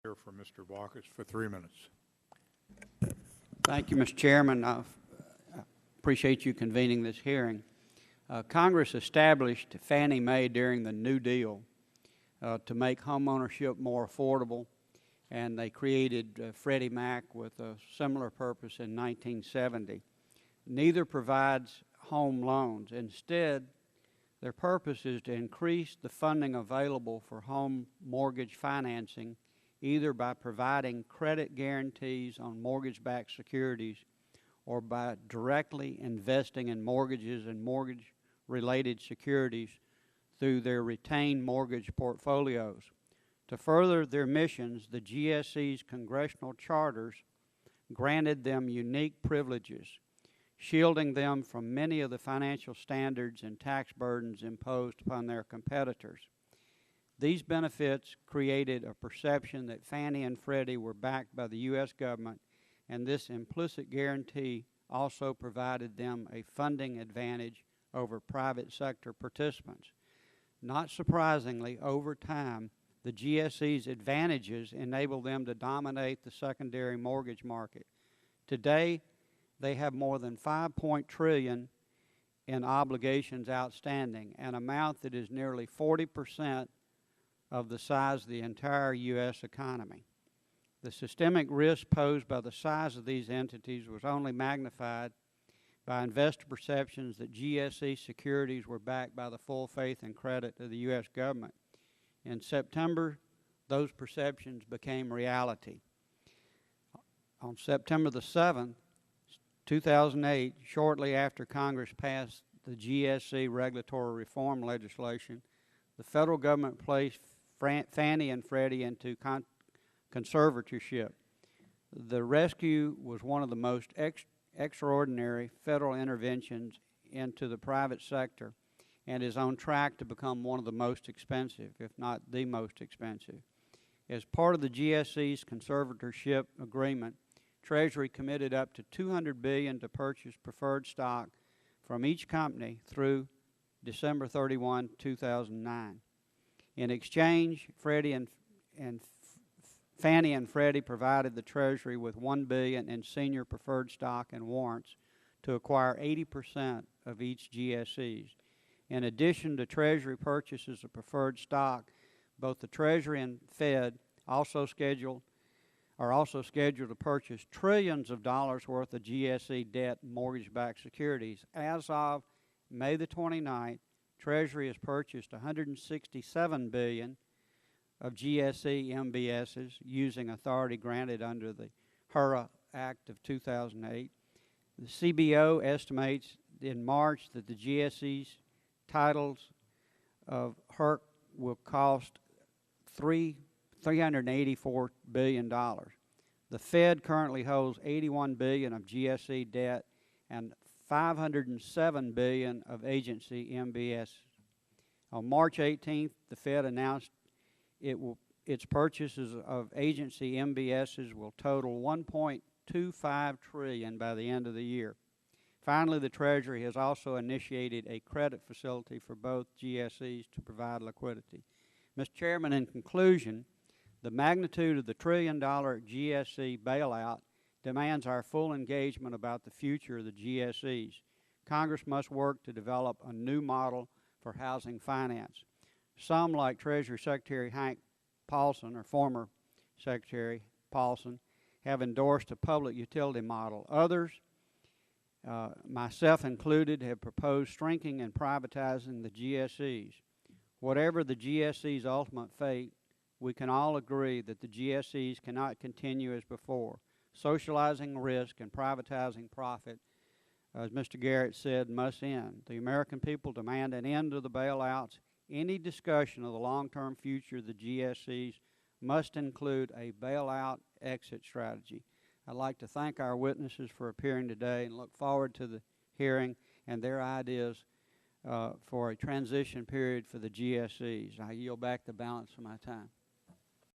Here for Mr. Bachus for 3 minutes. Thank you, Mr. Chairman. I appreciate you convening this hearing. Congress established Fannie Mae during the New Deal to make homeownership more affordable, and they created Freddie Mac with a similar purpose in 1970. Neither provides home loans. Instead, their purpose is to increase the funding available for home mortgage financing, either by providing credit guarantees on mortgage-backed securities or by directly investing in mortgages and mortgage-related securities through their retained mortgage portfolios. To further their missions, the GSE's congressional charters granted them unique privileges, shielding them from many of the financial standards and tax burdens imposed upon their competitors. These benefits created a perception that Fannie and Freddie were backed by the U.S. government, and this implicit guarantee also provided them a funding advantage over private sector participants. Not surprisingly, over time, the GSE's advantages enabled them to dominate the secondary mortgage market. Today, they have more than $5 trillion in obligations outstanding, an amount that is nearly 40% of the size of the entire U.S. economy. The systemic risk posed by the size of these entities was only magnified by investor perceptions that GSE securities were backed by the full faith and credit of the U.S. government. In September, those perceptions became reality. On September the 7th, 2008, shortly after Congress passed the GSE regulatory reform legislation, the federal government placed Fannie and Freddie into conservatorship. The rescue was one of the most extraordinary federal interventions into the private sector and is on track to become one of the most expensive, if not the most expensive. As part of the GSE's conservatorship agreement, Treasury committed up to $200 billion to purchase preferred stock from each company through December 31, 2009. In exchange, Fannie and Freddie provided the Treasury with $1 billion in senior preferred stock and warrants to acquire 80% of each GSEs. In addition to Treasury purchases of preferred stock, both the Treasury and Fed are also scheduled to purchase trillions of dollars worth of GSE debt and mortgage-backed securities. As of May the 29th, Treasury has purchased $167 billion of GSE MBSs using authority granted under the HURA Act of 2008. The CBO estimates in March that the GSE's titles of HERC will cost $384 billion. The Fed currently holds $81 billion of GSE debt and $507 billion of agency MBS. On March 18th, the Fed announced its purchases of agency MBSs will total $1.25 trillion by the end of the year. Finally, the Treasury has also initiated a credit facility for both GSEs to provide liquidity. Mr. Chairman, in conclusion, the magnitude of the trillion-dollar GSE bailout demands our full engagement about the future of the GSEs. Congress must work to develop a new model for housing finance. Some, like Treasury Secretary Hank Paulson, or former Secretary Paulson, have endorsed a public utility model. Others, myself included, have proposed shrinking and privatizing the GSEs. Whatever the GSE's ultimate fate, we can all agree that the GSEs cannot continue as before. Socializing risk and privatizing profit, as Mr. Garrett said, must end. The American people demand an end to the bailouts. Any discussion of the long-term future of the GSEs must include a bailout exit strategy. I'd like to thank our witnesses for appearing today and look forward to the hearing and their ideas for a transition period for the GSEs. I yield back the balance of my time.